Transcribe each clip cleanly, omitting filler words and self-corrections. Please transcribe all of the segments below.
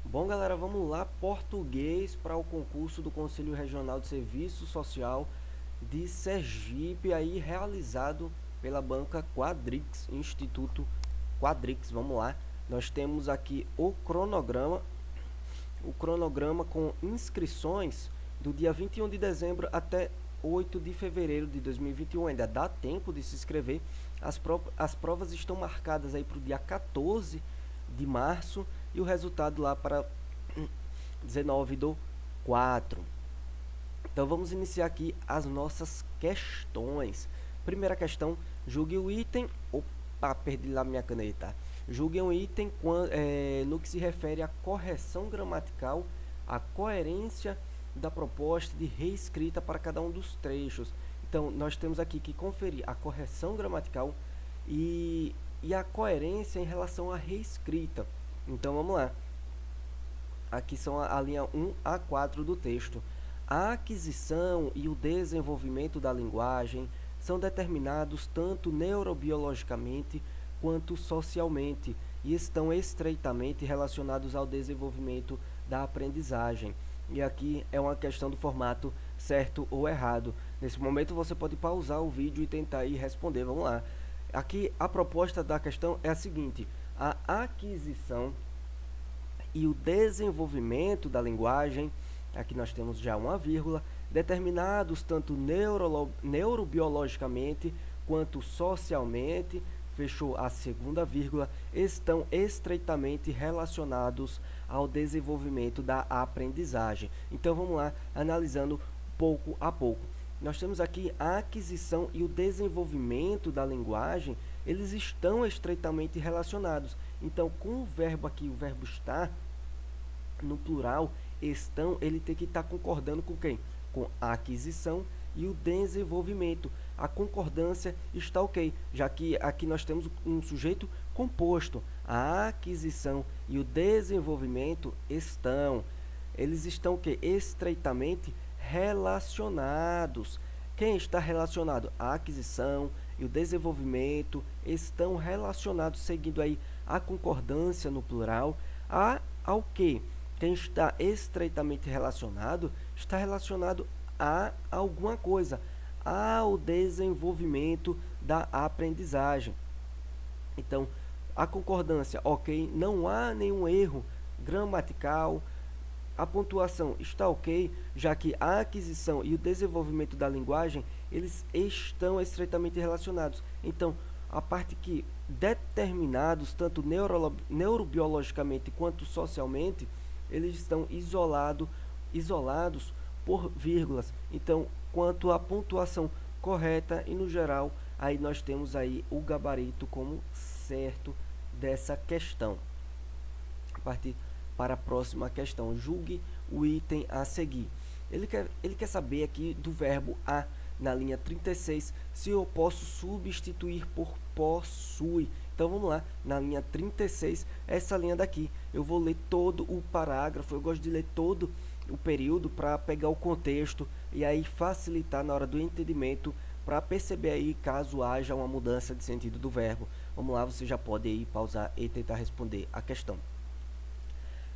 Bom, galera, vamos lá. Português para o concurso do Conselho Regional de Serviço Social de Sergipe, aí realizado pela banca Quadrix, Instituto Quadrix. Vamos lá. Nós temos aqui o cronograma com inscrições do dia 21 de dezembro até 8 de fevereiro de 2021. Ainda dá tempo de se inscrever. As provas estão marcadas aí para o dia 14 de março e o resultado lá para 19 do 4. Então vamos iniciar aqui as nossas questões. Primeira questão: julgue o item. Opa, perdi lá minha caneta. Julgue um item no que se refere à correção gramatical, à coerência da proposta de reescrita para cada um dos trechos. Então, nós temos aqui que conferir a correção gramatical e a coerência em relação à reescrita. Então, vamos lá. Aqui são a linha 1 a 4 do texto. A aquisição e o desenvolvimento da linguagem são determinados tanto neurobiologicamente quanto socialmente e estão estreitamente relacionados ao desenvolvimento da aprendizagem. E aqui é uma questão do formato certo ou errado. Nesse momento você pode pausar o vídeo e tentar ir responder. Vamos lá. Aqui a proposta da questão é a seguinte: a aquisição e o desenvolvimento da linguagem, aqui nós temos já uma vírgula, determinados tanto neurobiologicamente quanto socialmente, fechou a segunda vírgula, estão estreitamente relacionados ao desenvolvimento da aprendizagem. Então vamos lá, analisando pouco a pouco. Nós temos aqui a aquisição e o desenvolvimento da linguagem, eles estão estreitamente relacionados. Então, com o verbo aqui, o verbo estar, no plural, estão, ele tem que estar concordando com quem? Com a aquisição e o desenvolvimento. A concordância está ok, já que aqui nós temos um sujeito composto. A aquisição e o desenvolvimento eles estão o quê? Estreitamente relacionados. Quem está relacionado? A aquisição e o desenvolvimento estão relacionados, seguindo aí a concordância no plural, ao que? Quem está estreitamente relacionado, está relacionado a alguma coisa, ao desenvolvimento da aprendizagem. Então, a concordância, ok, não há nenhum erro gramatical, a pontuação está ok, já que a aquisição e o desenvolvimento da linguagem, eles estão estreitamente relacionados. Então, a parte que determinados, tanto neurobiologicamente quanto socialmente, eles estão isolados por vírgulas. Então, quanto à pontuação correta e no geral, aí nós temos aí o gabarito como certo dessa questão. A partir para a próxima questão, julgue o item a seguir. Ele quer saber aqui do verbo a na linha 36 se eu posso substituir por possui. Então vamos lá, na linha 36, essa linha daqui, eu vou ler todo o parágrafo, eu gosto de ler todo o período para pegar o contexto e aí facilitar na hora do entendimento, para perceber aí caso haja uma mudança de sentido do verbo. Vamos lá, você já pode aí pausar e tentar responder a questão.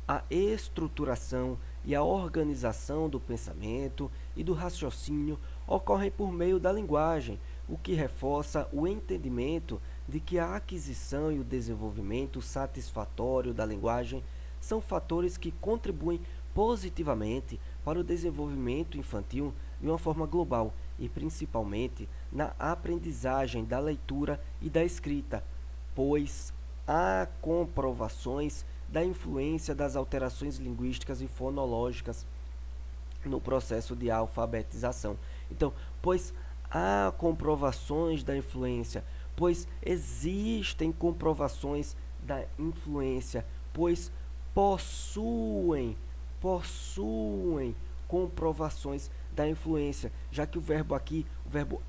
A estruturação e a organização do pensamento e do raciocínio ocorrem por meio da linguagem, o que reforça o entendimento de que a aquisição e o desenvolvimento satisfatório da linguagem são fatores que contribuem positivamente para o desenvolvimento infantil de uma forma global e principalmente na aprendizagem da leitura e da escrita, pois há comprovações da influência das alterações linguísticas e fonológicas no processo de alfabetização. Então, pois há comprovações da influência, pois existem comprovações da influência, pois possuem comprovações da influência, já que o verbo aqui, o verbo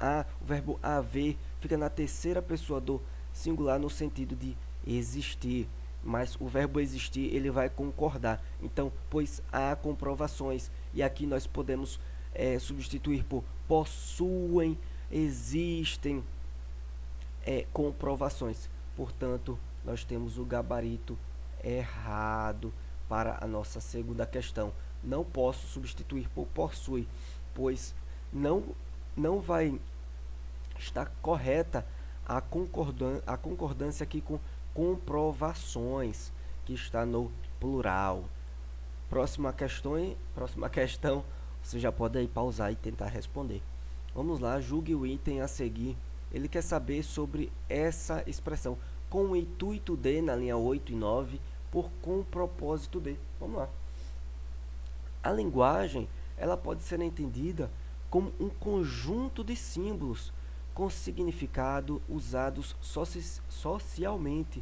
haver, fica na terceira pessoa do singular no sentido de existir, mas o verbo existir ele vai concordar. Então, pois há comprovações, e aqui nós podemos substituir por possuem, existem comprovações. Portanto, nós temos o gabarito errado para a nossa segunda questão. Não posso substituir por possui, pois não vai estar correta a concordância aqui com comprovações, que está no plural. Próxima questão, você já pode aí pausar e tentar responder. Vamos lá, julgue o item a seguir. Ele quer saber sobre essa expressão, com o intuito de, na linha 8 e 9, com propósito de. Vamos lá. A linguagem, ela pode ser entendida como um conjunto de símbolos com significado usados socialmente,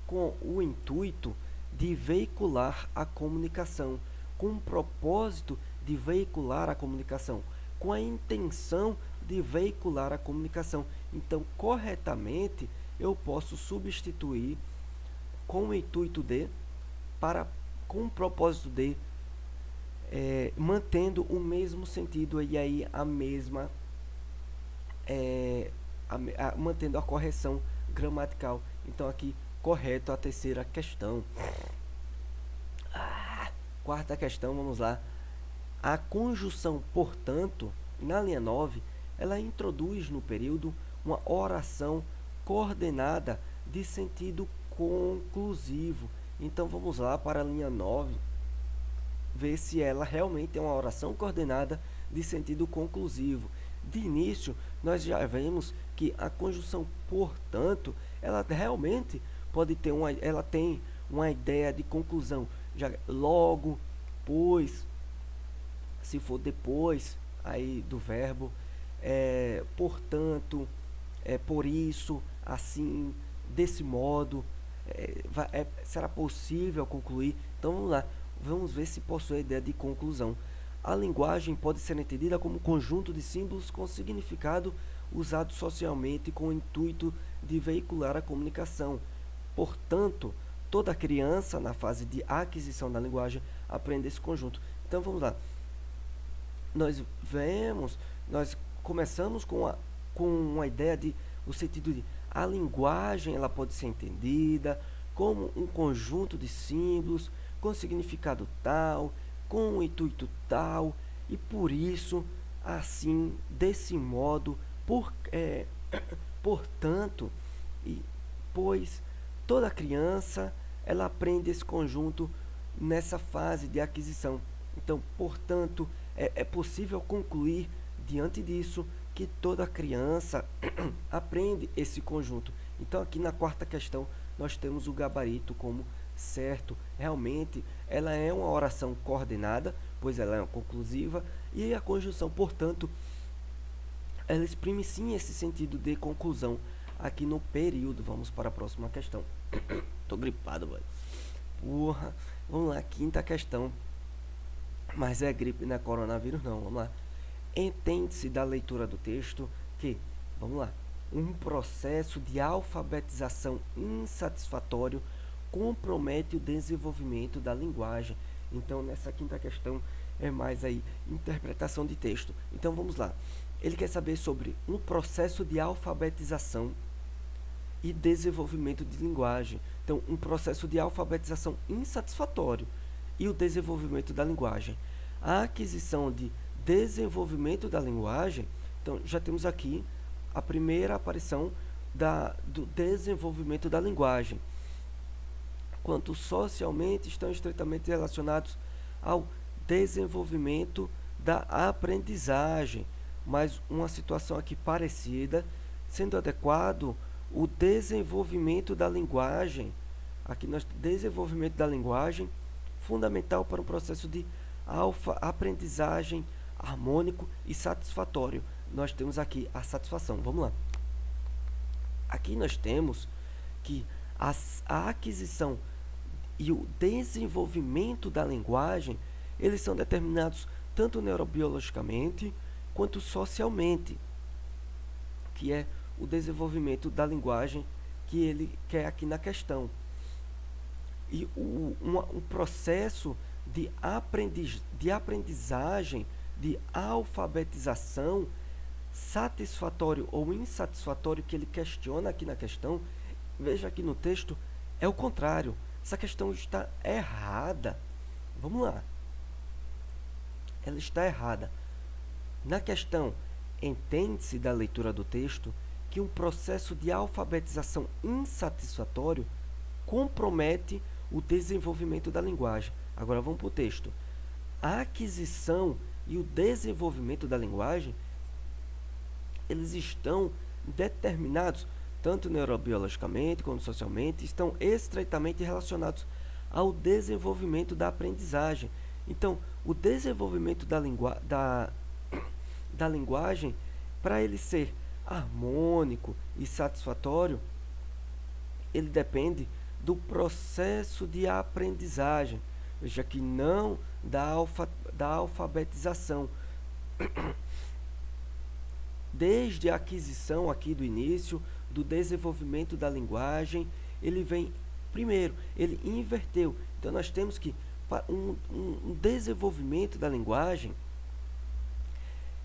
com o intuito de veicular a comunicação, com o propósito de veicular a comunicação, com a intenção de veicular a comunicação. Então, corretamente, eu posso substituir com o intuito de com o propósito de, mantendo o mesmo sentido e aí a mesma mantendo a correção gramatical. Então aqui correto a terceira questão. Quarta questão, vamos lá. A conjunção portanto, na linha 9, ela introduz no período uma oração coordenada de sentido conclusivo. Então vamos lá para a linha 9, ver se ela realmente é uma oração coordenada de sentido conclusivo. De início, nós já vemos que a conjunção portanto, ela realmente pode ter ela tem uma ideia de conclusão. Já logo, pois, se for depois aí do verbo, portanto, por isso, assim, desse modo, será possível concluir. Então vamos lá, vamos ver se possui a ideia de conclusão. A linguagem pode ser entendida como um conjunto de símbolos com significado usado socialmente com o intuito de veicular a comunicação. Portanto, toda criança na fase de aquisição da linguagem aprende esse conjunto. Então vamos lá. Nós começamos com uma ideia de o sentido de a linguagem, ela pode ser entendida como um conjunto de símbolos com significado tal, com o intuito tal, e por isso, assim, desse modo, portanto, pois toda criança ela aprende esse conjunto nessa fase de aquisição. Então, portanto, é possível concluir diante disso que toda criança aprende esse conjunto. Então, aqui na quarta questão, nós temos o gabarito como certo. Realmente, ela é uma oração coordenada, pois ela é conclusiva, e a conjunção, portanto, ela exprime sim esse sentido de conclusão aqui no período. Vamos para a próxima questão. Tô gripado, velho. Porra. Vamos lá, quinta questão. Mas é gripe, não é coronavírus, não. Vamos lá. Entende-se da leitura do texto que, vamos lá, um processo de alfabetização insatisfatório compromete o desenvolvimento da linguagem. Então, nessa quinta questão é mais aí interpretação de texto. Então, vamos lá. Ele quer saber sobre um processo de alfabetização e desenvolvimento de linguagem. Então, um processo de alfabetização insatisfatório e o desenvolvimento da linguagem. A aquisição de desenvolvimento da linguagem, então já temos aqui a primeira aparição do desenvolvimento da linguagem, quanto socialmente estão estreitamente relacionados ao desenvolvimento da aprendizagem, mas uma situação aqui parecida, sendo adequado o desenvolvimento da linguagem, aqui nós desenvolvimento da linguagem, fundamental para um processo de aprendizagem harmônico e satisfatório. Nós temos aqui a satisfação. Vamos lá. Aqui nós temos que a aquisição e o desenvolvimento da linguagem, eles são determinados tanto neurobiologicamente quanto socialmente, que é o desenvolvimento da linguagem que ele quer aqui na questão. E um processo de aprendizagem, de alfabetização, satisfatório ou insatisfatório, que ele questiona aqui na questão, veja aqui no texto, é o contrário. Essa questão está errada. Vamos lá. Ela está errada. Na questão, entende-se da leitura do texto que um processo de alfabetização insatisfatório compromete o desenvolvimento da linguagem. Agora vamos para o texto. A aquisição e o desenvolvimento da linguagem, eles estão determinados, tanto neurobiologicamente como socialmente, estão estreitamente relacionados ao desenvolvimento da aprendizagem. Então, o desenvolvimento da linguagem, para ele ser harmônico e satisfatório, ele depende do processo de aprendizagem, veja que não da alfabetização. Desde a aquisição aqui do início, do desenvolvimento da linguagem, ele vem primeiro, ele inverteu. Então, nós temos que um desenvolvimento da linguagem,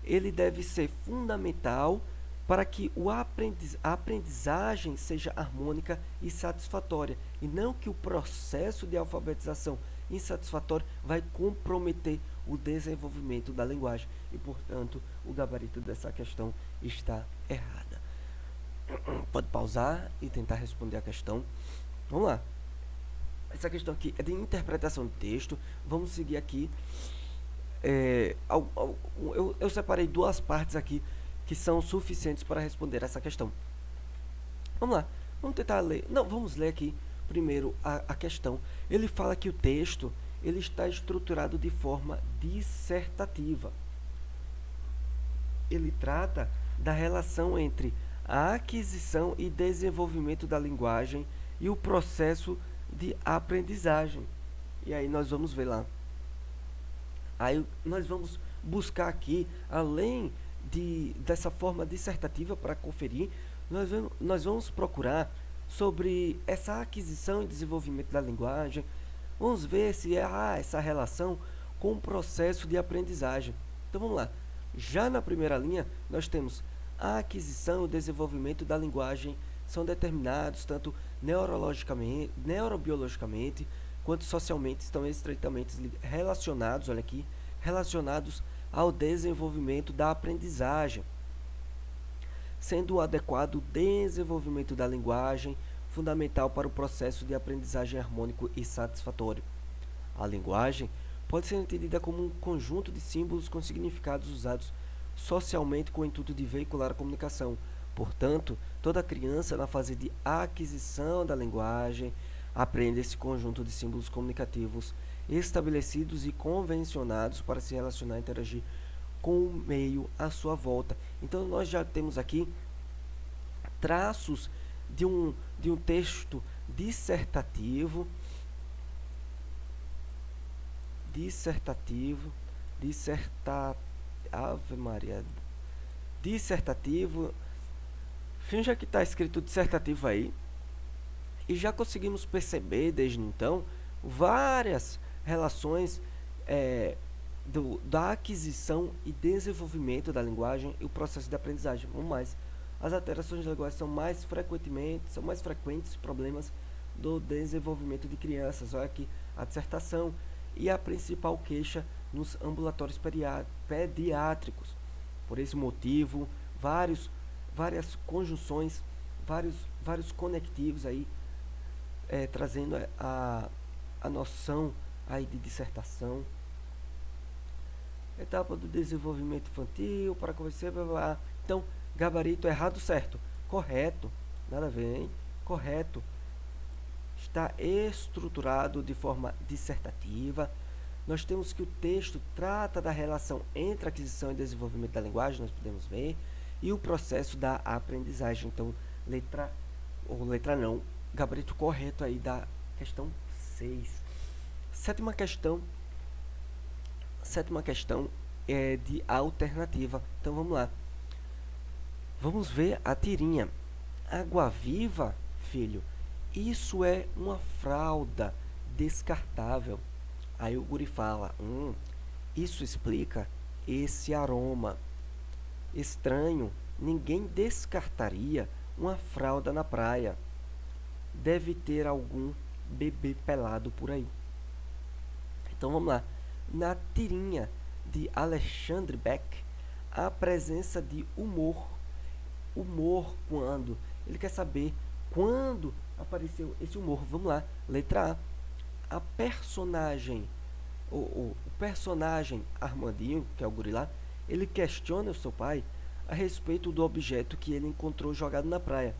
ele deve ser fundamental para que a aprendizagem seja harmônica e satisfatória, e não que o processo de alfabetização insatisfatório vai comprometer o desenvolvimento da linguagem, e, portanto, o gabarito dessa questão está errada. Pode pausar e tentar responder a questão. Vamos lá. Essa questão aqui é de interpretação de texto. Vamos seguir aqui. Eu separei duas partes aqui que são suficientes para responder essa questão. Vamos lá. Vamos tentar ler. Não, vamos ler aqui primeiro a questão. Ele fala que o texto ele está estruturado de forma dissertativa. Ele trata da relação entre a aquisição e desenvolvimento da linguagem e o processo de aprendizagem. E aí nós vamos ver lá. Aí nós vamos buscar aqui, além dessa forma dissertativa para conferir, nós vamos procurar sobre essa aquisição e desenvolvimento da linguagem. Vamos ver se há essa relação com o processo de aprendizagem. Então vamos lá. Já na primeira linha, nós temos a aquisição e o desenvolvimento da linguagem são determinados tanto neurobiologicamente quanto socialmente, estão estreitamente relacionados, olha aqui, relacionados ao desenvolvimento da aprendizagem, sendo o adequado desenvolvimento da linguagem fundamental para o processo de aprendizagem harmônico e satisfatório. A linguagem pode ser entendida como um conjunto de símbolos com significados usados socialmente com o intuito de veicular a comunicação. Portanto, toda criança na fase de aquisição da linguagem aprende esse conjunto de símbolos comunicativos estabelecidos e convencionados para se relacionar e interagir com o meio à sua volta. Então, nós já temos aqui traços de um texto dissertativo, Ave Maria, dissertativo, finja que está escrito dissertativo aí, e já conseguimos perceber desde então várias relações da aquisição e desenvolvimento da linguagem e o processo de aprendizagem. Vamos mais. As alterações de linguagem são mais frequentes problemas do desenvolvimento de crianças. Olha aqui a dissertação e a principal queixa nos ambulatórios pediátricos. Por esse motivo, várias conjunções, vários conectivos aí, trazendo a noção aí de dissertação. Etapa do desenvolvimento infantil, para conhecer, blá, blá, blá. Então, gabarito errado, certo? Correto. Nada a ver, hein? Correto. Está estruturado de forma dissertativa. Nós temos que o texto trata da relação entre aquisição e desenvolvimento da linguagem, nós podemos ver, e o processo da aprendizagem. Então, gabarito correto aí da questão 6. Sétima questão é de alternativa. Então, vamos lá. Vamos ver a tirinha. Água viva, filho, isso é uma fralda descartável. Aí o guri fala, isso explica esse aroma estranho. Ninguém descartaria uma fralda na praia. Deve ter algum bebê pelado por aí. Então vamos lá. Na tirinha de Alexandre Beck, a presença de humor. Humor quando? Ele quer saber quando apareceu esse humor. Vamos lá. Letra A. A personagem, o personagem Armandinho, que é o gorila, ele questiona o seu pai a respeito do objeto que ele encontrou jogado na praia.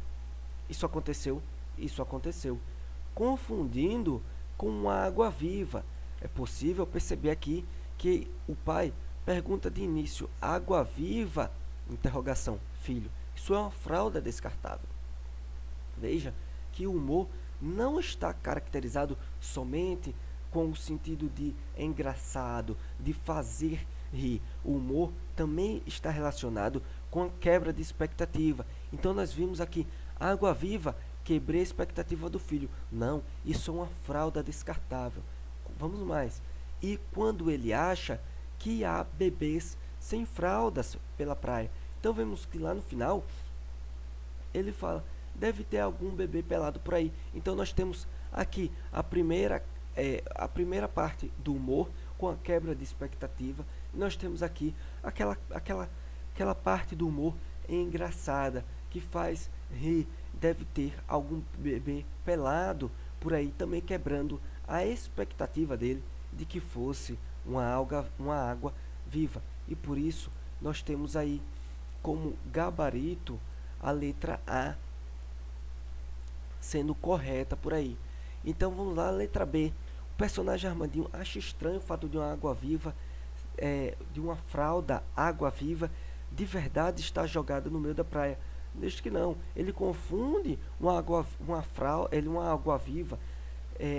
Isso aconteceu? Isso aconteceu. Confundindo com uma água viva. É possível perceber aqui que o pai pergunta de início: água viva? Interrogação, filho. Isso é uma fralda descartável. Veja que o humor não está caracterizado somente com o sentido de engraçado, de fazer rir. O humor também está relacionado com a quebra de expectativa. Então nós vimos aqui, água viva, quebrei a expectativa do filho. Não, isso é uma fralda descartável. Vamos mais. E quando ele acha que há bebês sem fraldas pela praia. Então vemos que lá no final ele fala: deve ter algum bebê pelado por aí. Então nós temos aqui a primeira parte do humor com a quebra de expectativa. Nós temos aqui aquela parte do humor engraçada que faz rir. Deve ter algum bebê pelado por aí, também quebrando a expectativa dele de que fosse uma água viva. E por isso nós temos aí como gabarito a letra A sendo correta por aí. Então vamos lá, letra B. O personagem Armandinho acha estranho o fato de uma água viva, de uma fralda água viva, de verdade estar jogada no meio da praia. Desde que não, ele confunde uma água viva,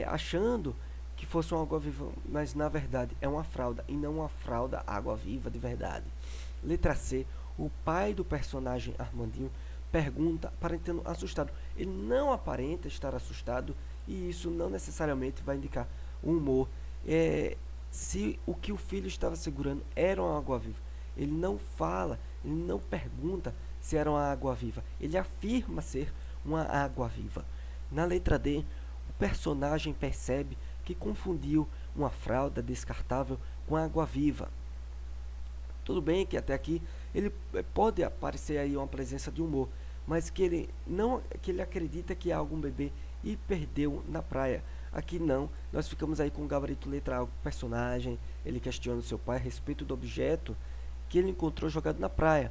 achando que fosse uma água viva, mas na verdade é uma fralda e não uma fralda água viva de verdade. Letra C. O pai do personagem Armandinho pergunta, aparentando assustado. Ele não aparenta estar assustado e isso não necessariamente vai indicar um humor. Se o que o filho estava segurando era uma água viva, ele não fala, ele não pergunta se era uma água viva, ele afirma ser uma água viva. Na letra D, o personagem percebe que confundiu uma fralda descartável com água viva. Tudo bem que até aqui ele pode aparecer aí uma presença de humor, mas que ele acredita que há algum bebê e perdeu na praia. Aqui não, nós ficamos aí com o gabarito letra A. O personagem, ele questiona o seu pai a respeito do objeto que ele encontrou jogado na praia.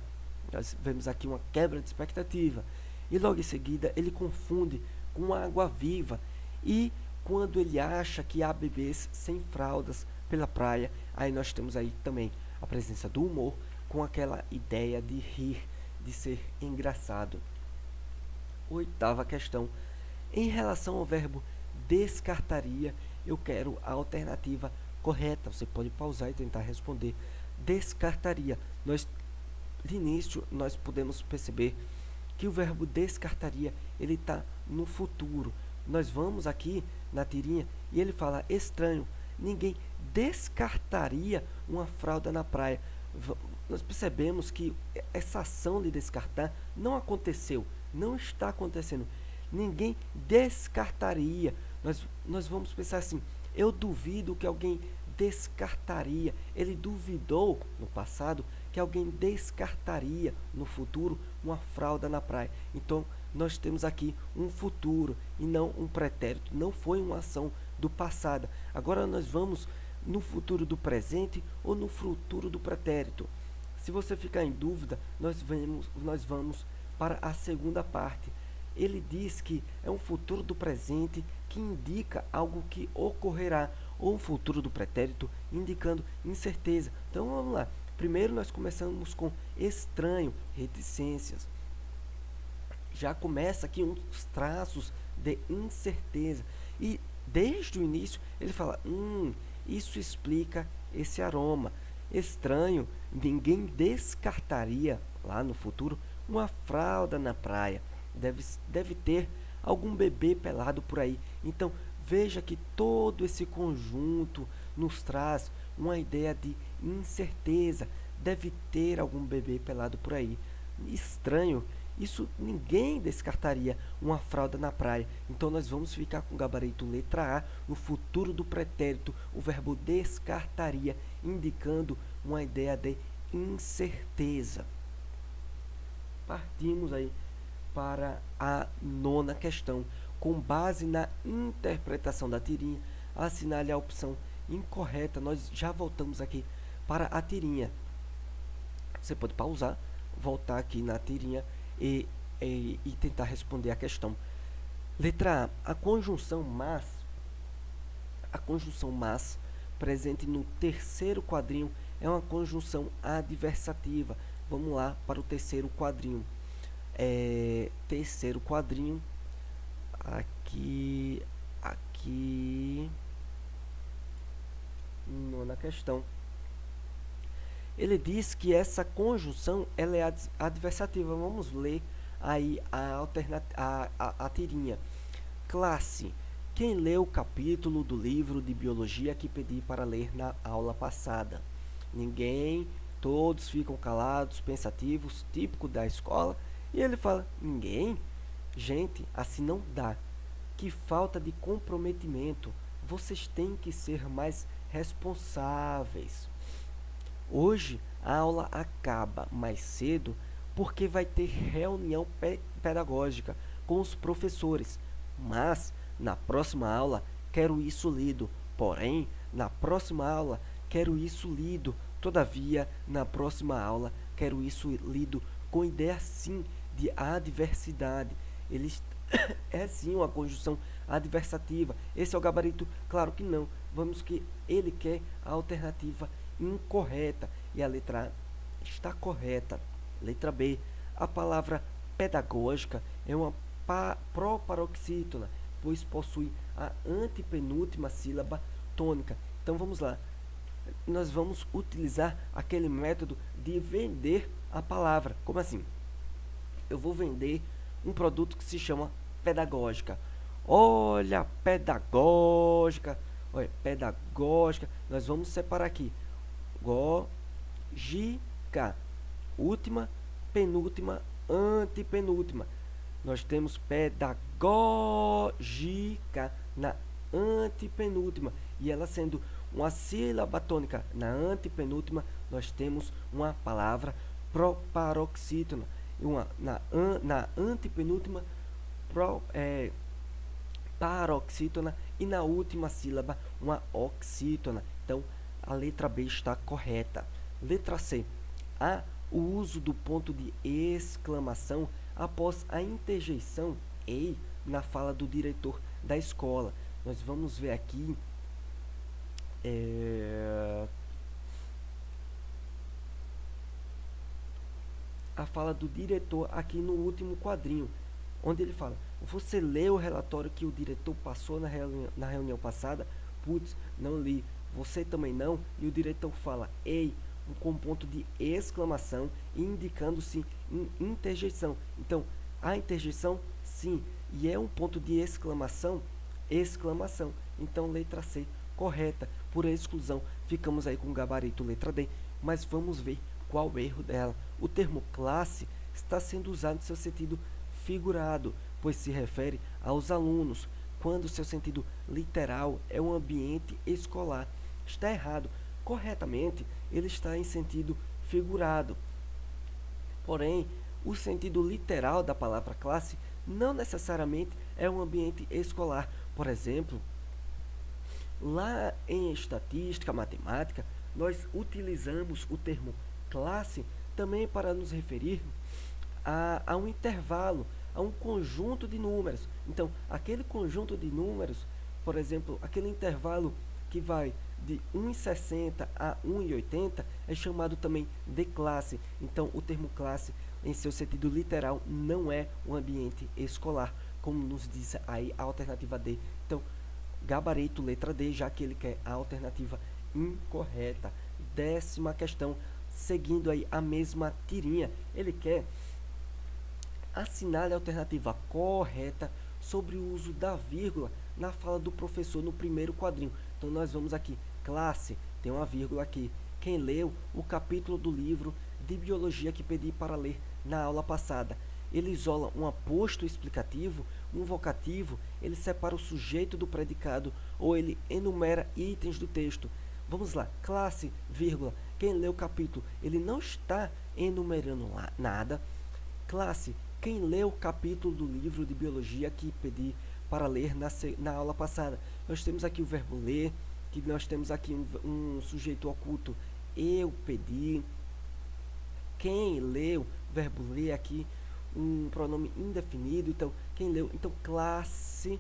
Nós vemos aqui uma quebra de expectativa. E logo em seguida ele confunde com a água viva. E quando ele acha que há bebês sem fraldas pela praia, aí nós temos aí também a presença do humor com aquela ideia de rir, de ser engraçado. Oitava questão. Em relação ao verbo descartaria, eu quero a alternativa correta. Você pode pausar e tentar responder. Descartaria. De início, nós podemos perceber que o verbo descartaria, ele está no futuro. Nós vamos aqui na tirinha e ele fala: estranho, ninguém descartaria uma fralda na praia. Nós percebemos que essa ação de descartar não aconteceu, não está acontecendo. Ninguém descartaria. Nós vamos pensar assim: eu duvido que alguém descartaria. Ele duvidou no passado que alguém descartaria no futuro uma fralda na praia. Então nós temos aqui um futuro e não um pretérito. Não foi uma ação do passado. Agora nós vamos no futuro do presente ou no futuro do pretérito. Se você ficar em dúvida, nós vamos para a segunda parte. Ele diz que é um futuro do presente que indica algo que ocorrerá, ou um futuro do pretérito indicando incerteza. Então vamos lá. Primeiro nós começamos com estranho, reticências. Já começa aqui uns traços de incerteza. E desde o início ele fala: isso explica esse aroma. Estranho, ninguém descartaria lá no futuro uma fralda na praia. Deve ter algum bebê pelado por aí. Então veja que todo esse conjunto nos traz uma ideia de incerteza. Deve ter algum bebê pelado por aí. Estranho Isso ninguém descartaria uma fralda na praia. Então nós vamos ficar com o gabarito letra A. No futuro do pretérito, o verbo descartaria, indicando uma ideia de incerteza. Partimos aí para a 9ª questão. Com base na interpretação da tirinha, assinale a opção incorreta. Nós já voltamos aqui para a tirinha. Você pode pausar, voltar aqui na tirinha e tentar responder a questão. Letra A. A conjunção mas presente no terceiro quadrinho é uma conjunção adversativa. Vamos lá para o terceiro quadrinho. Terceiro quadrinho, aqui, na questão. Ele diz que essa conjunção ela é adversativa. Vamos ler aí a tirinha. Classe. Quem leu o capítulo do livro de biologia que pedi para ler na aula passada? Ninguém. Todos ficam calados, pensativos, típico da escola. E ele fala, ninguém? Gente, assim não dá. Que falta de comprometimento. Vocês têm que ser mais responsáveis. Hoje a aula acaba mais cedo porque vai ter reunião pedagógica com os professores. Mas na próxima aula quero isso lido. Porém, na próxima aula quero isso lido. Todavia, na próxima aula quero isso lido com ideia sim de adversidade. É sim uma conjunção adversativa. Esse é o gabarito? Claro que não. Vamos que ele quer a alternativa incorreta. E a letra A está correta. Letra B. A palavra pedagógica é uma proparoxítona, pois possui a antepenúltima sílaba tônica. Então vamos lá. Nós vamos utilizar aquele método de vender a palavra. Como assim? Eu vou vender um produto que se chama pedagógica. Olha, pedagógica. Olha, pedagógica. Nós vamos separar aqui. Gógica. Última, penúltima, antepenúltima. Nós temos pedagógica na antepenúltima. E ela sendo uma sílaba tônica na antepenúltima, nós temos uma palavra proparoxítona. Na antepenúltima, paroxítona. E na última sílaba, uma oxítona. Então, a letra B está correta. Letra C. Há o uso do ponto de exclamação após a interjeição "ei" na fala do diretor da escola. Nós vamos ver aqui a fala do diretor aqui no último quadrinho, onde ele fala: você leu o relatório que o diretor passou na reunião passada? Putz, não li. Você também não? E o diretor fala "ei", com ponto de exclamação, indicando-se interjeição. Então, a interjeição, sim, e é um ponto de exclamação, exclamação. Então, letra C, correta. Por exclusão, ficamos aí com o gabarito letra D, mas vamos ver qual o erro dela. O termo classe está sendo usado em seu sentido figurado, pois se refere aos alunos, quando seu sentido literal é um ambiente escolar. Está errado. Corretamente, ele está em sentido figurado. Porém, o sentido literal da palavra classe não necessariamente é um ambiente escolar. Por exemplo, lá em estatística, matemática, nós utilizamos o termo classe também para nos referir a um intervalo, a um conjunto de números. Então, aquele conjunto de números, por exemplo, aquele intervalo que vai de 1,60 a 1,80 é chamado também de classe. Então, o termo classe, em seu sentido literal, não é um ambiente escolar, como nos diz aí a alternativa D. Então, gabarito letra D, já que ele quer a alternativa incorreta. 10ª questão, seguindo aí a mesma tirinha, ele quer assinale a alternativa correta sobre o uso da vírgula na fala do professor no primeiro quadrinho. Então, nós vamos aqui, classe, tem uma vírgula aqui. Quem leu o capítulo do livro de biologia que pedi para ler na aula passada? ele isola um aposto explicativo, um vocativo, ele separa o sujeito do predicado ou ele enumera itens do texto. Vamos lá, classe, vírgula, quem lê o capítulo, ele não está enumerando nada. Classe, quem lê o capítulo do livro de biologia que pedi para ler na aula passada. Nós temos aqui o verbo ler, que nós temos aqui um sujeito oculto, eu pedi. Quem leu, verbo ler aqui, um pronome indefinido, então, quem leu, então, classe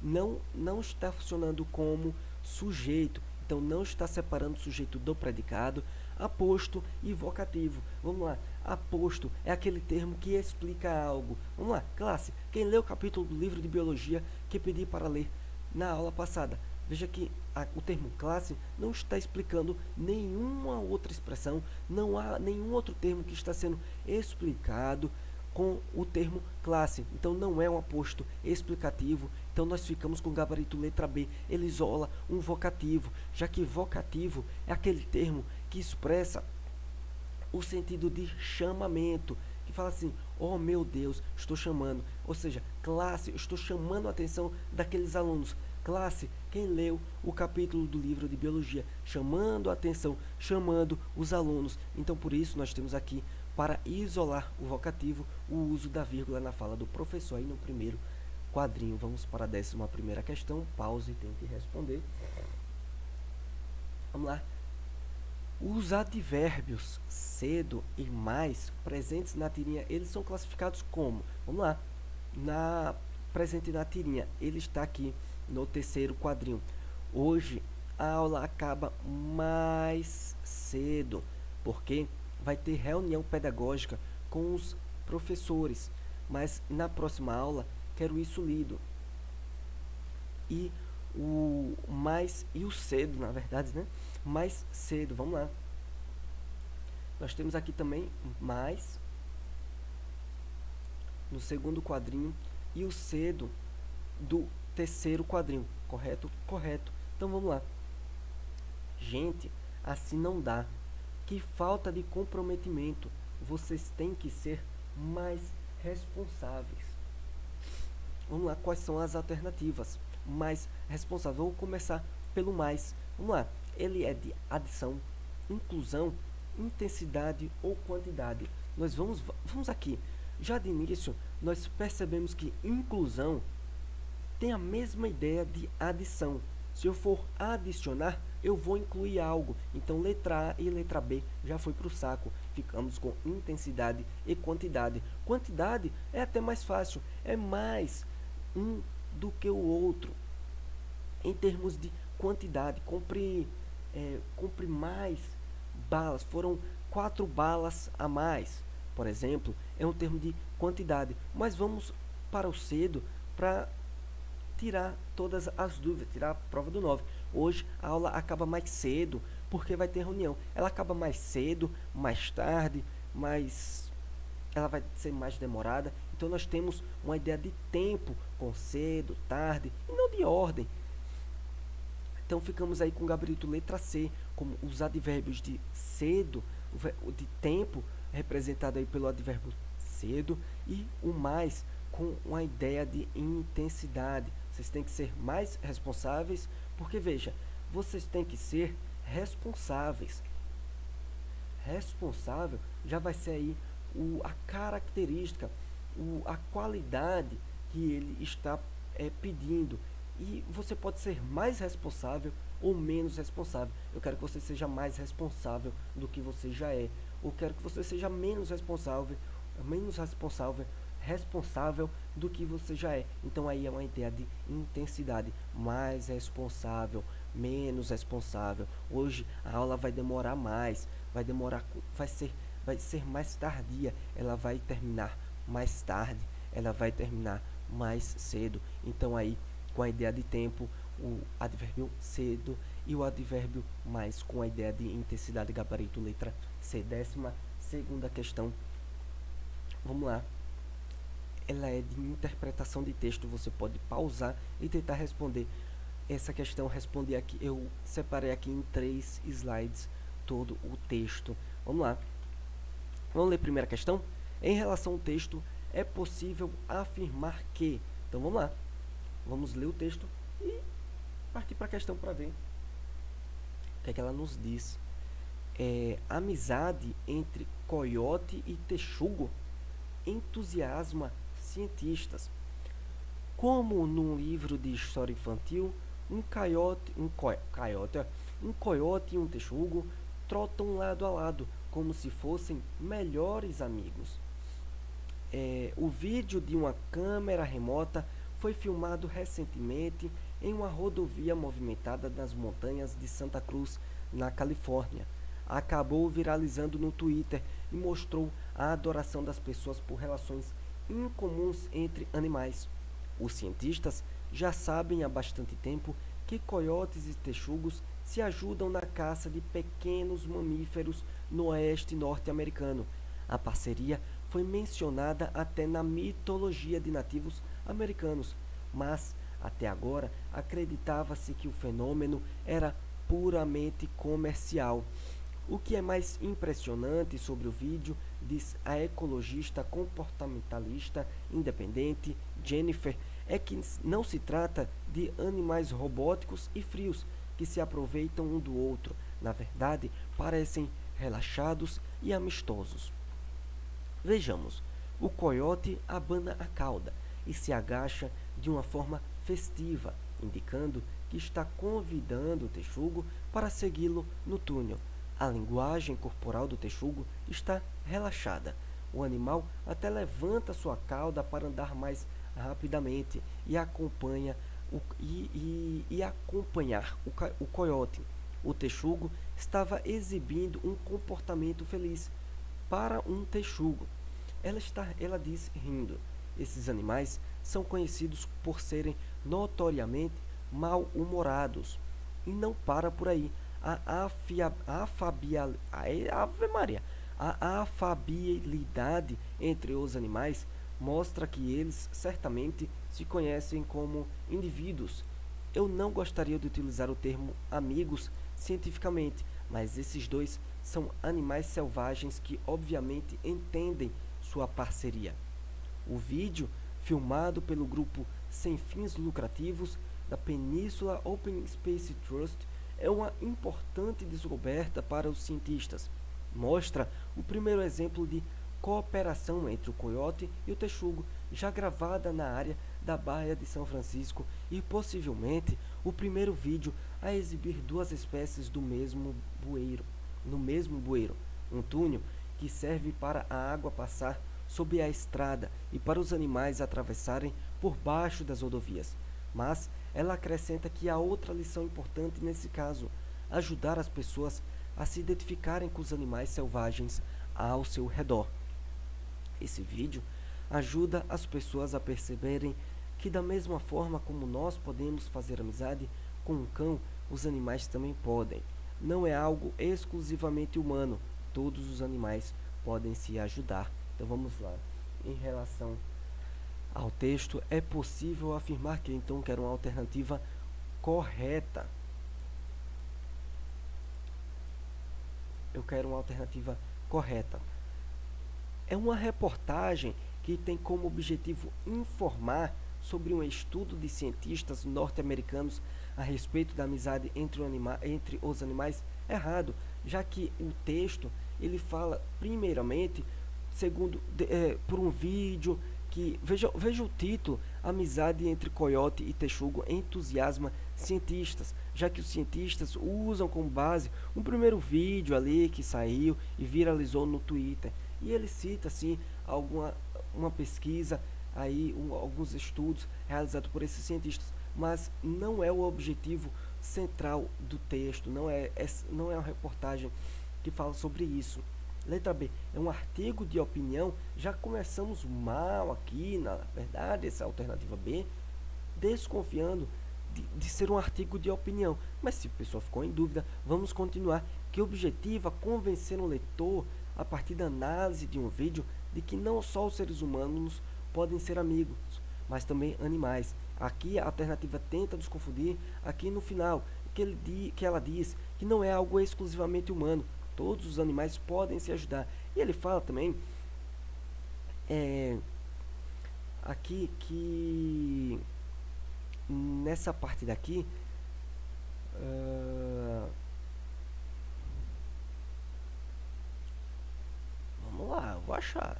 não está funcionando como sujeito, então, não está separando o sujeito do predicado, aposto e vocativo. Vamos lá, aposto é aquele termo que explica algo. Vamos lá, classe, quem leu o capítulo do livro de biologia que pedi para ler na aula passada. Veja que o termo classe não está explicando nenhuma outra expressão, não há nenhum outro termo que está sendo explicado com o termo classe. Então, não é um aposto explicativo. Então, nós ficamos com o gabarito letra B. Ele isola um vocativo, já que vocativo é aquele termo que expressa o sentido de chamamento, que fala assim, oh meu Deus, estou chamando. Ou seja, classe, eu estou chamando a atenção daqueles alunos. Classe, quem leu o capítulo do livro de biologia, chamando a atenção, chamando os alunos. Então, por isso, nós temos aqui, para isolar o vocativo, o uso da vírgula na fala do professor, aí no primeiro quadrinho. Vamos para a 11ª questão, pause e tente responder. Vamos lá. Os advérbios cedo e mais presentes na tirinha, eles são classificados como? Vamos lá. Presente na tirinha, ele está aqui no 3º quadrinho. Hoje a aula acaba mais cedo, porque vai ter reunião pedagógica com os professores, mas na próxima aula quero isso lido. E o mais e o cedo, na verdade, né? Mais cedo, vamos lá. Nós temos aqui também mais no 2º quadrinho e o cedo do 3º quadrinho, correto? Correto. Então vamos lá. Gente, assim não dá. Que falta de comprometimento. Vocês têm que ser mais responsáveis. Vamos lá, quais são as alternativas? Mais responsável. Vamos começar pelo mais. Vamos lá. Ele é de adição, inclusão, intensidade ou quantidade. Nós vamos aqui. Já de início, nós percebemos que inclusão tem a mesma ideia de adição. Se eu for adicionar, eu vou incluir algo. Então, letra A e letra B já foi para o saco. Ficamos com intensidade e quantidade. Quantidade é até mais fácil. É mais um do que o outro. Em termos de quantidade, compre mais balas. Foram 4 balas a mais, por exemplo. É um termo de quantidade. Mas vamos para o cedo para tirar todas as dúvidas, tirar a prova do 9. Hoje a aula acaba mais cedo, porque vai ter reunião. Ela acaba mais cedo, mais tarde, ela vai ser mais demorada. Então nós temos uma ideia de tempo, com cedo, tarde, e não de ordem. Então ficamos aí com o gabarito letra C, como os advérbios de cedo, de tempo, representado aí pelo advérbio cedo, e o mais com uma ideia de intensidade. Vocês têm que ser mais responsáveis, porque veja, vocês têm que ser responsáveis. Responsável já vai ser aí a característica, a qualidade que ele está pedindo. E você pode ser mais responsável ou menos responsável. Eu quero que você seja mais responsável do que você já é. Ou quero que você seja menos responsável do que você já é. Então aí é uma ideia de intensidade. Mais responsável, menos responsável. Hoje a aula vai demorar mais, vai ser mais tardia, ela vai terminar mais tarde, ela vai terminar mais cedo. Então aí, com a ideia de tempo, o advérbio cedo e o advérbio mais com a ideia de intensidade, gabarito letra C. 12ª questão. Vamos lá. Ela é de interpretação de texto. Você pode pausar e tentar responder. Essa questão respondi aqui. Eu separei aqui em 3 slides todo o texto. Vamos lá. Vamos ler a primeira questão? Em relação ao texto, é possível afirmar que... Então vamos lá, vamos ler o texto e partir para a questão para ver o que é que ela nos diz. Amizade entre coiote e texugo entusiasma cientistas. Como num livro de história infantil, um coiote e um texugo trotam lado a lado, como se fossem melhores amigos. O vídeo de uma câmera remota foi filmado recentemente em uma rodovia movimentada nas montanhas de Santa Cruz, na Califórnia. Acabou viralizando no Twitter e mostrou a adoração das pessoas por relações incomuns entre animais. Os cientistas já sabem há bastante tempo que coiotes e texugos se ajudam na caça de pequenos mamíferos no oeste norte-americano. A parceria foi mencionada até na mitologia de nativos americanos, mas até agora acreditava-se que o fenômeno era puramente comercial. O que é mais impressionante sobre o vídeo, diz a ecologista comportamentalista independente Jennifer, é que não se trata de animais robóticos e frios que se aproveitam um do outro. Na verdade, parecem relaxados e amistosos. Vejamos, o coiote abana a cauda e se agacha de uma forma festiva, indicando que está convidando o texugo para segui-lo no túnel. A linguagem corporal do texugo está relaxada. O animal até levanta sua cauda para andar mais rapidamente e acompanhar o coiote. O texugo estava exibindo um comportamento feliz para um texugo. Ela diz rindo. Esses animais são conhecidos por serem notoriamente mal-humorados. E não para por aí. A afabilidade entre os animais mostra que eles certamente se conhecem como indivíduos. Eu não gostaria de utilizar o termo amigos cientificamente, mas esses dois são animais selvagens que obviamente entendem sua parceria. O vídeo, filmado pelo grupo sem fins lucrativos da Península Open Space Trust, é uma importante descoberta para os cientistas. Mostra o primeiro exemplo de cooperação entre o coiote e o texugo, já gravada na área da Baía de São Francisco, e possivelmente o primeiro vídeo a exibir duas espécies no mesmo bueiro, um túnel que serve para a água passar sob a estrada e para os animais atravessarem por baixo das rodovias. Mas ela acrescenta que há outra lição importante nesse caso: ajudar as pessoas a se identificarem com os animais selvagens ao seu redor. Esse vídeo ajuda as pessoas a perceberem que, da mesma forma como nós podemos fazer amizade com um cão, os animais também podem. Não é algo exclusivamente humano, todos os animais podem se ajudar. Então vamos lá. Em relação ao texto, é possível afirmar que, então, quero uma alternativa correta. Eu quero uma alternativa correta. É uma reportagem que tem como objetivo informar sobre um estudo de cientistas norte-americanos a respeito da amizade entre os animais. Errado, já que o texto ele fala primeiramente por um vídeo que veja o título: amizade entre coiote e texugo entusiasma cientistas, já que os cientistas usam como base um primeiro vídeo ali que saiu e viralizou no Twitter, e ele cita assim uma pesquisa aí, alguns estudos realizados por esses cientistas, mas não é o objetivo central do texto, não é uma reportagem que fala sobre isso. Letra B, é um artigo de opinião. Já começamos mal aqui, na verdade, essa alternativa B, desconfiando de ser um artigo de opinião. Mas se a pessoa ficou em dúvida, vamos continuar, que objetiva convencer o leitor, a partir da análise de um vídeo, de que não só os seres humanos podem ser amigos, mas também animais. Aqui a alternativa tenta desconfundir, aqui no final, que ela diz que não é algo exclusivamente humano, todos os animais podem se ajudar. E ele fala também aqui que nessa parte daqui vamos lá, eu vou achar.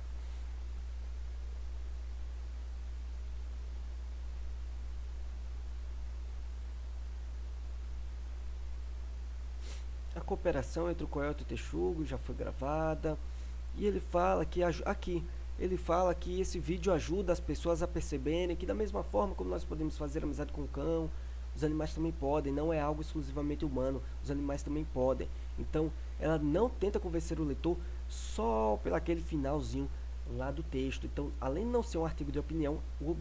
A cooperação entre o coiote e o texugo já foi gravada. E ele fala que aqui ele fala que esse vídeo ajuda as pessoas a perceberem que da mesma forma como nós podemos fazer amizade com o cão, os animais também podem, não é algo exclusivamente humano, os animais também podem. Então, ela não tenta convencer o leitor só pelo aquele finalzinho lá do texto. Então, além de não ser um artigo de opinião, o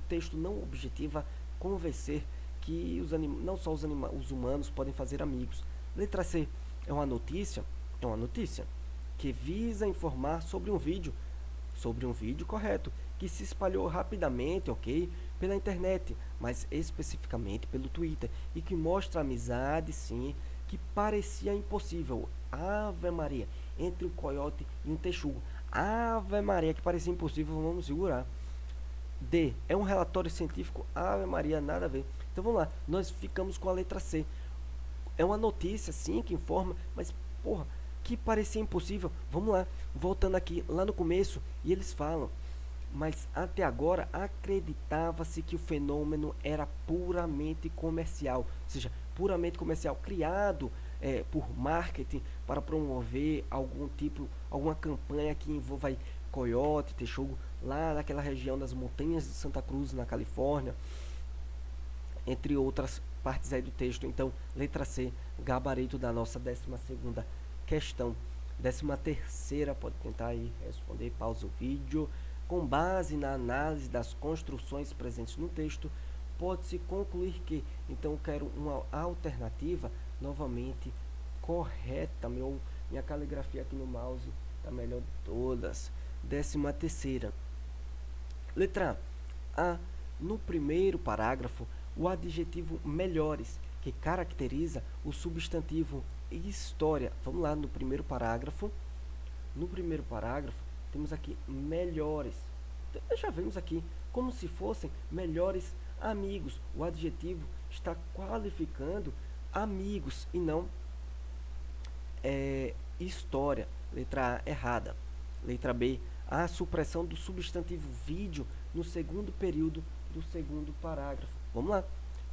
texto não objetiva convencer que não só os humanos podem fazer amigos. Letra C é uma notícia que visa informar sobre um vídeo correto, que se espalhou rapidamente, ok, pela internet, mas especificamente pelo Twitter, e que mostra a amizade, sim, que parecia impossível. Ave Maria, entre um coiote e um texugo. Ave Maria, que parecia impossível, vamos segurar. D, é um relatório científico. Ave Maria, nada a ver. Então vamos lá, nós ficamos com a letra C. É uma notícia, sim, que informa, mas, porra, que parecia impossível. Vamos lá, voltando aqui, lá no começo, e eles falam, mas até agora acreditava-se que o fenômeno era puramente comercial, ou seja, puramente comercial, criado por marketing para promover alguma campanha que envolva aí coiote, texugo, lá naquela região das montanhas de Santa Cruz, na Califórnia, entre outras partes aí do texto. Então, letra C, gabarito da nossa 12ª questão. 13ª, pode tentar aí responder, pausa o vídeo. Com base na análise das construções presentes no texto, pode-se concluir que, então eu quero uma alternativa novamente correta. Minha caligrafia aqui no mouse está melhor de todas. 13ª. Letra A. No primeiro parágrafo, o adjetivo melhores, que caracteriza o substantivo história. Vamos lá, no primeiro parágrafo. No primeiro parágrafo, temos aqui melhores. Então, já vemos aqui como se fossem melhores amigos. O adjetivo está qualificando amigos e não história. Letra A, errada. Letra B, a supressão do substantivo vídeo no segundo período do segundo parágrafo. Vamos lá.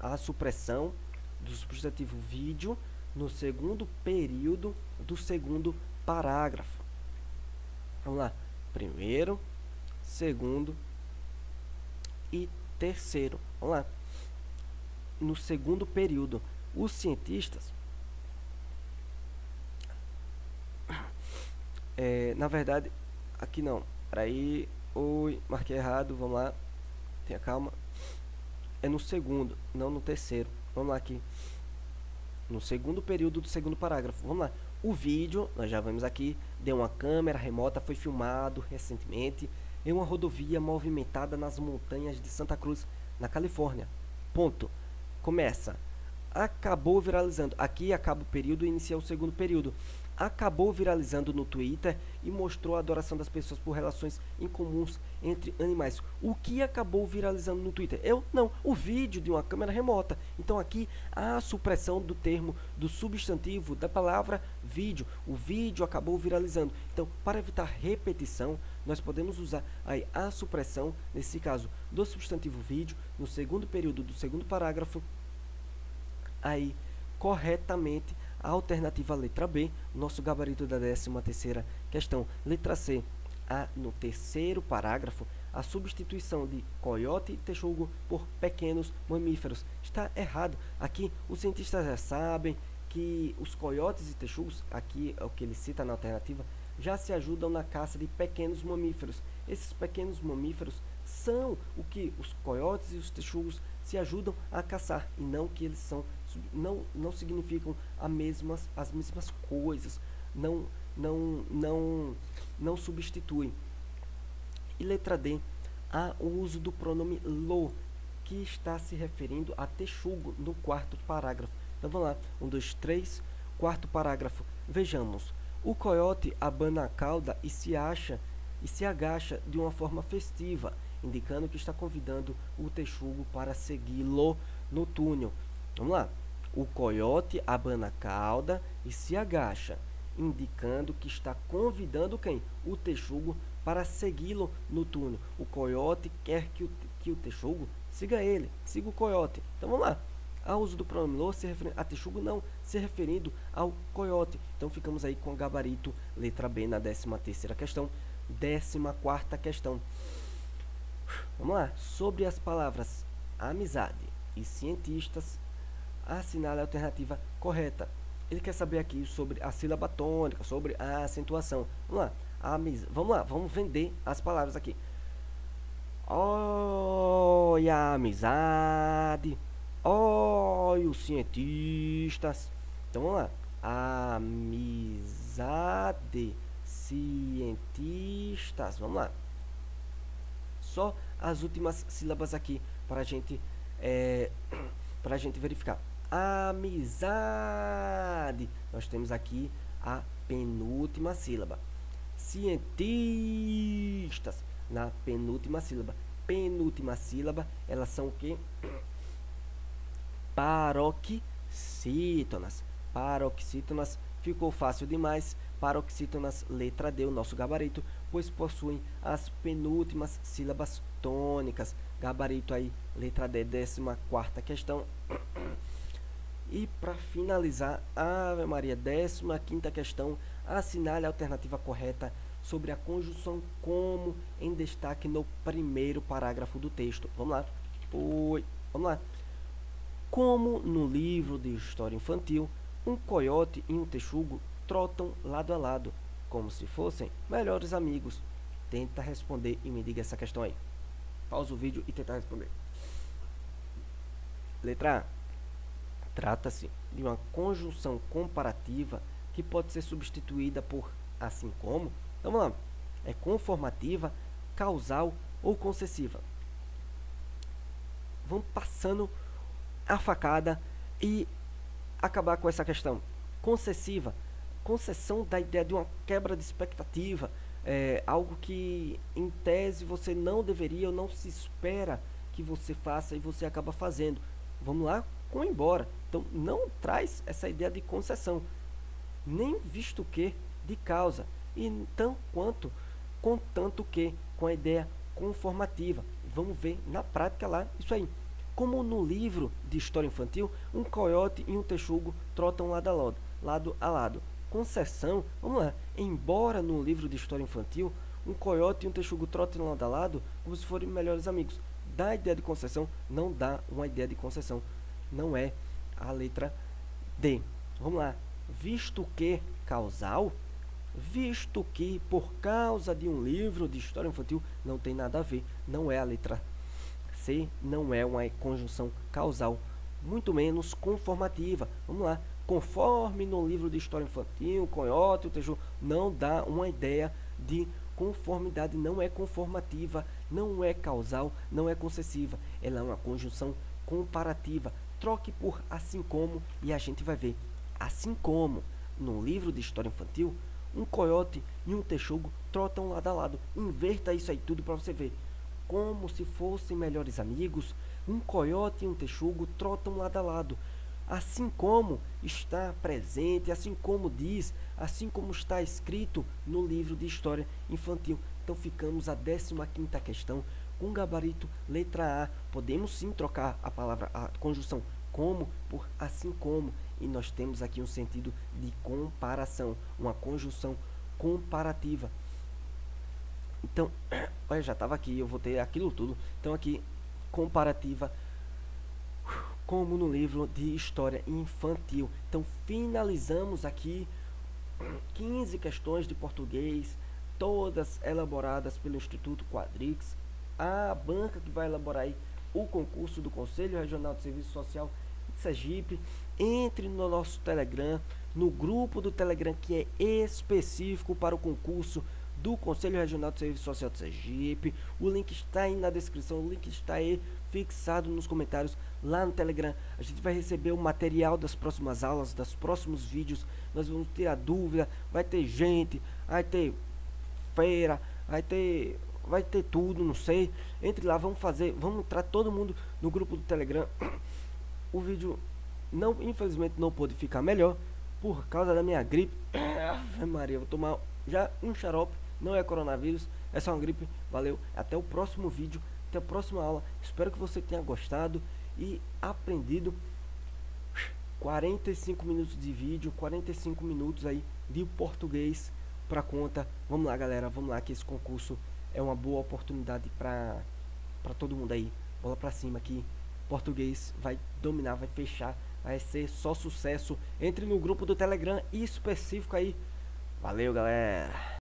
A supressão do substantivo vídeo no segundo período do segundo parágrafo. Vamos lá. Primeiro, segundo e terceiro. Vamos lá. No segundo período, os cientistas, na verdade, aqui não. Peraí, oi, marquei errado. Vamos lá. Tenha calma. É no segundo, não no terceiro. Vamos lá aqui. No segundo período do segundo parágrafo. Vamos lá. O vídeo, nós já vemos aqui, de uma câmera remota, foi filmado recentemente em uma rodovia movimentada nas montanhas de Santa Cruz, na Califórnia. Ponto. Começa. Acabou viralizando. Aqui acaba o período e inicia o segundo período. Acabou viralizando no Twitter e mostrou a adoração das pessoas por relações incomuns entre animais. O que acabou viralizando no Twitter? Não, o vídeo de uma câmera remota. Então aqui há a supressão do termo, do substantivo, da palavra vídeo. O vídeo acabou viralizando. Então, para evitar repetição, nós podemos usar aí a supressão, nesse caso, do substantivo vídeo, no segundo período do segundo parágrafo, aí corretamente. A alternativa letra B, nosso gabarito da 13ª questão. Letra C, no terceiro parágrafo, a substituição de coiote e texugo por pequenos mamíferos. Está errado. Aqui os cientistas já sabem que os coiotes e texugos, aqui é o que ele cita na alternativa, já se ajudam na caça de pequenos mamíferos. Esses pequenos mamíferos são o que os coiotes e os texugos se ajudam a caçar, e não que eles são, não significam as mesmas coisas, não substituem. E letra D, há o uso do pronome lo, que está se referindo a texugo no quarto parágrafo. Então vamos lá, 1, 2, 3, quarto parágrafo. Vejamos, o coiote abana a cauda e se agacha de uma forma festiva. indicando que está convidando o texugo para segui-lo no túnel. Vamos lá. O coiote abana a cauda e se agacha, indicando que está convidando quem? O texugo para segui-lo no túnel. O coiote quer que o texugo siga ele, siga o coiote. Então vamos lá. Ao uso do pronome lo se referindo a texugo, não se referindo ao coiote. Então ficamos aí com o gabarito letra B na 13ª questão. 14ª questão. Vamos lá. Sobre as palavras amizade e cientistas, assinale a alternativa correta. Ele quer saber aqui sobre a sílaba tônica, sobre a acentuação. Vamos lá. Vamos lá, vamos vender as palavras aqui. Olha a amizade. Olha os cientistas. Então vamos lá. Amizade, cientistas. Vamos lá. Só as últimas sílabas aqui para a gente verificar. Amizade. Nós temos aqui a penúltima sílaba. Cientistas. Na penúltima sílaba. Penúltima sílaba, elas são o quê? Paroxítonas. Paroxítonas ficou fácil demais. Paroxítonas, letra D, o nosso gabarito, pois possuem as penúltimas sílabas tônicas. Gabarito aí, letra D, 14ª questão. E para finalizar, Ave Maria, 15ª questão, assinale a alternativa correta sobre a conjunção como em destaque no primeiro parágrafo do texto. Vamos lá. Vamos lá. Como no livro de história infantil, um coiote e um texugo trotam lado a lado, como se fossem melhores amigos. Tenta responder e me diga essa questão aí. Pausa o vídeo e tenta responder. Letra A. Trata-se de uma conjunção comparativa que pode ser substituída por assim como. Então vamos lá. É conformativa, causal ou concessiva. Vamos passando a facada e acabar com essa questão. Concessiva. Concessão da ideia de uma quebra de expectativa. Algo que em tese você não deveria ou não se espera que você faça e você acaba fazendo. Vamos lá? Com embora. Então não traz essa ideia de concessão, nem visto que de causa, e então quanto contanto que com a ideia conformativa. Vamos ver na prática lá isso aí. Como no livro de história infantil, um coiote e um texugo trotam lado a lado. Concessão, vamos lá. Embora no livro de história infantil, um coiote e um texugo trotem lado a lado como se forem melhores amigos. Dá a ideia de concessão, não dá uma ideia de concessão. Não é a letra D. Vamos lá. Visto que causal, visto que por causa de um livro de história infantil, não tem nada a ver. Não é a letra C, não é uma conjunção causal, muito menos conformativa. Vamos lá. Conforme no livro de história infantil, coiote, o texugo, não dá uma ideia de conformidade, não é conformativa, não é causal, não é concessiva. Ela é uma conjunção comparativa. Troque por assim como e a gente vai ver. Assim como no livro de história infantil, um coiote e um texugo trotam lado a lado. Inverta isso aí tudo para você ver. Como se fossem melhores amigos, um coiote e um texugo trotam lado a lado. Assim como está presente, assim como diz, assim como está escrito no livro de história infantil. Então ficamos a 15ª questão com gabarito letra A. Podemos sim trocar a palavra, a conjunção como por assim como, e nós temos aqui um sentido de comparação, uma conjunção comparativa. Então, olha, já estava aqui, eu vou ter aquilo tudo. Então aqui, comparativa, como no livro de história infantil. Então finalizamos aqui 15 questões de português, todas elaboradas pelo Instituto Quadrix, a banca que vai elaborar aí o concurso do Conselho Regional de Serviço Social de Sergipe. Entre no nosso Telegram, no grupo do Telegram que é específico para o concurso do Conselho Regional de Serviço Social de Sergipe. O link está aí na descrição, o link está aí fixado nos comentários lá no Telegram. A gente vai receber o material das próximas aulas, dos próximos vídeos. Nós vamos ter a dúvida, vai ter gente, vai ter feira, vai ter vai ter tudo, não sei. Entre lá, vamos entrar todo mundo no grupo do Telegram. O vídeo não, infelizmente não pôde ficar melhor por causa da minha gripe. Ave Maria, vou tomar já um xarope, não é coronavírus, é só uma gripe. Valeu, até o próximo vídeo, até a próxima aula. Espero que você tenha gostado e aprendido. 45 minutos de vídeo, 45 minutos aí de português para conta. Vamos lá, galera, vamos lá, que esse concurso é uma boa oportunidade para todo mundo aí. Bola para cima aqui. Português vai dominar, vai fechar, vai ser só sucesso. Entre no grupo do Telegram específico aí. Valeu, galera.